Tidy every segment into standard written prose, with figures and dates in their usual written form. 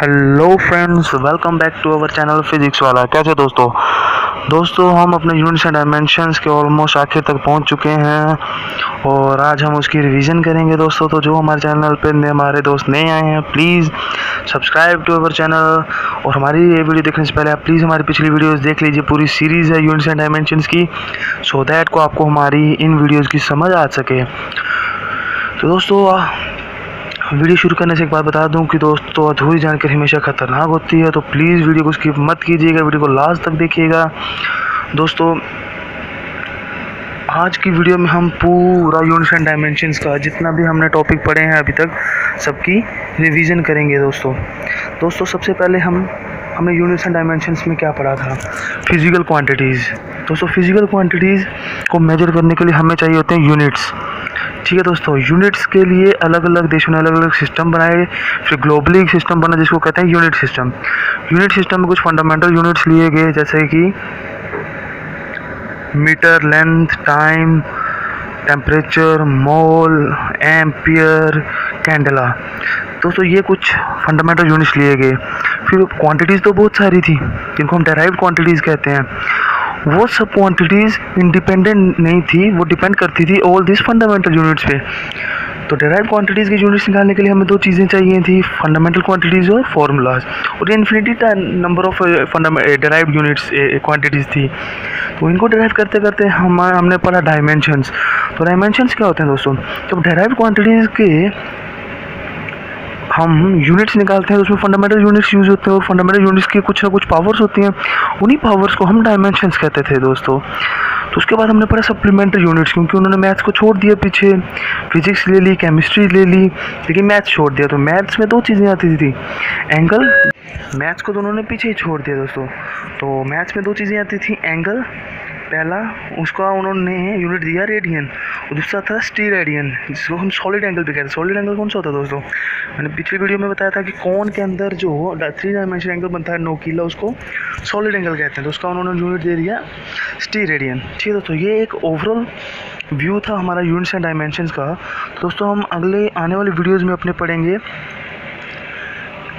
Hello friends, welcome back to our channel physics वाला। कैसे दोस्तों हम अपने यूनिट्स एंड डायमेंशंस के ऑलमोस्ट आखिर तक पहुंच चुके हैं और आज हम उसकी रिवीजन करेंगे दोस्तों। तो जो हमारे चैनल पे हमारे दोस्त नए आए हैं, please subscribe to our channel. और हमारी ये वीडियो देखने से पहले आप प्लीज़ हमारी पिछली वीडियोस देख लीजिए। पूरी सीरीज़ है यूनिट्स एंड डायमेंशंस की, सो दैट को आपको हमारी इन वीडियोज़ की समझ आ सके। तो दोस्तों वीडियो शुरू करने से एक बात बता दूं कि दोस्तों अधूरी जानकारी हमेशा ख़तरनाक होती है, तो प्लीज़ वीडियो को स्किप मत कीजिएगा, वीडियो को लास्ट तक देखिएगा। दोस्तों आज की वीडियो में हम पूरा यूनिट्स एंड डायमेंशंस का जितना भी हमने टॉपिक पढ़े हैं अभी तक सबकी रिवीजन करेंगे दोस्तों सबसे पहले हमने यूनिट्स एंड डायमेंशंस में क्या पढ़ा था? Physical quantities. दोस्तों फिजिकल क्वांटिटीज़ को मेजर करने के लिए हमें चाहिए होते हैं यूनिट्स। ठीक है दोस्तों, यूनिट्स के लिए अलग अलग देशों ने अलग अलग सिस्टम बनाए, फिर ग्लोबली एक सिस्टम बना जिसको कहते हैं यूनिट सिस्टम। यूनिट सिस्टम में कुछ फंडामेंटल यूनिट्स लिए गए, जैसे कि मीटर, लेंथ, टाइम, टेम्परेचर, मोल, एम्पियर, कैंडेला। दोस्तों ये कुछ फंडामेंटल यूनिट्स लिए गए। फिर क्वांटिटीज़ तो बहुत सारी थी जिनको हम डेराइव्ड क्वांटिटीज़ कहते हैं। वो सब क्वांटिटीज़ इंडिपेंडेंट नहीं थी, वो डिपेंड करती थी ऑल दिस फंडामेंटल यूनिट्स पे। तो डेराइव्ड क्वांटिटीज़ की यूनिट्स निकालने के लिए हमें दो चीज़ें चाहिए थी, फंडामेंटल क्वांटिटीज़ और फार्मूलाज। और ये infinity number of derived units quantities थी। तो इनको डेराइव करते करते हमने पढ़ा डायमेंशंस। तो डायमेंशंस क्या होते हैं दोस्तों? जब डेराइव्ड क्वांटिटीज़ के हम यूनिट्स निकालते हैं तो उसमें फंडामेंटल यूनिट्स यूज़ होते हैं, और फंडामेंटल यूनिट्स की कुछ ना कुछ पावर्स होती हैं, उन्हीं पावर्स को हम डायमेंशंस कहते थे दोस्तों। तो उसके बाद हमने पढ़ा सप्लीमेंट्री यूनिट्स, क्योंकि उन्होंने मैथ्स को छोड़ दिया पीछे, फिजिक्स ले ली, केमिस्ट्री ले ली, लेकिन मैथ्स छोड़ दिया। तो मैथ्स में दो चीज़ें आती थी, एंगल, मैथ्स को तो उन्होंने पीछे ही छोड़ दिया दोस्तों। तो मैथ्स में दो चीज़ें आती थी, एंगल, पहला उसका उन्होंने यूनिट दिया रेडियन, और दूसरा था स्टीरेडियन, जिसको हम सॉलिड एंगल भी कहते हैं। सॉलिड एंगल कौन सा होता है दोस्तों? मैंने पिछली वीडियो में बताया था कि कोन के अंदर जो 3 डायमेंशन एंगल बनता है नोकीला, उसको सॉलिड एंगल कहते हैं। तो उसका उन्होंने यूनिट दे दिया स्टीरेडियन। ठीक है दोस्तों, ये एक ओवरऑल व्यू था हमारा यूनिट्स एंड डायमेंशंस का। तो दोस्तों हम अगले आने वाली वीडियोज़ में अपने पढ़ेंगे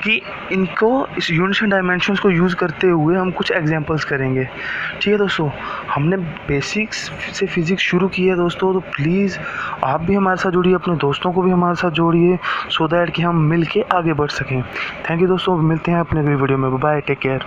कि इनको, इस यूनिट्स एंड डायमेंशंस को यूज़ करते हुए हम कुछ एग्जांपल्स करेंगे। ठीक है दोस्तों, हमने बेसिक्स से फिज़िक्स शुरू की है दोस्तों, तो प्लीज़ आप भी हमारे साथ जुड़िए, अपने दोस्तों को भी हमारे साथ जोड़िए, सो दैट कि हम मिल के आगे बढ़ सकें। थैंक यू दोस्तों, मिलते हैं अपने अगली वीडियो में। Bye, take care.